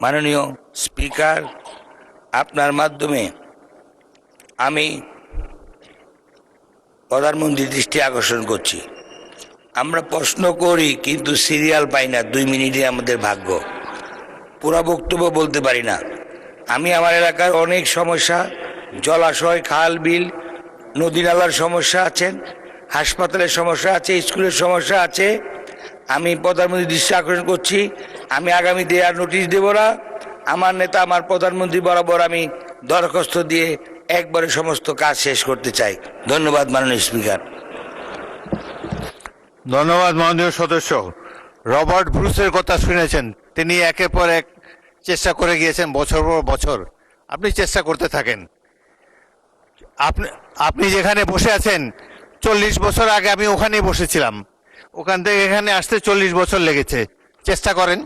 মাননীয় স্পিকার, আপনার মাধ্যমে আমি প্রধানমন্ত্রীর দৃষ্টি আকর্ষণ করছি। আমরা প্রশ্ন করি কিন্তু সিরিয়াল পাই না, 2 মিনিটে আমাদের ভাগ্য, পুরো বক্তব্য বলতে পারি না। আমি আমার এলাকার অনেক সমস্যা, জলাশয়, খাল, বিল, নদী নালার সমস্যা আছেন, হাসপাতালের সমস্যা আছে, স্কুলের সমস্যা আছে। আমি প্রধানমন্ত্রীর দৃষ্টি আকর্ষণ করছি, আমি আগামীতে আর নোটিশ দেব না। আমার নেতা, আমার প্রধানমন্ত্রী বরাবর আমি দরখাস্ত দিয়ে একবারে সমস্ত কাজ শেষ করতে চাই। ধন্যবাদ মাননীয় স্পিকার। ধন্যবাদ মাননীয় সদস্য। রবার্ট ব্রুসের কথা শুনেছেন, তিনি একের পর এক চেষ্টা করে গিয়েছেন, বছর পর বছর। আপনি চেষ্টা করতে থাকেন। আপনি আপনি যেখানে বসে আছেন, 40 বছর আগে আমি ওখানেই বসেছিলাম। ওখান থেকে এখানে আসতে 40 বছর লেগেছে। চেষ্টা করেন।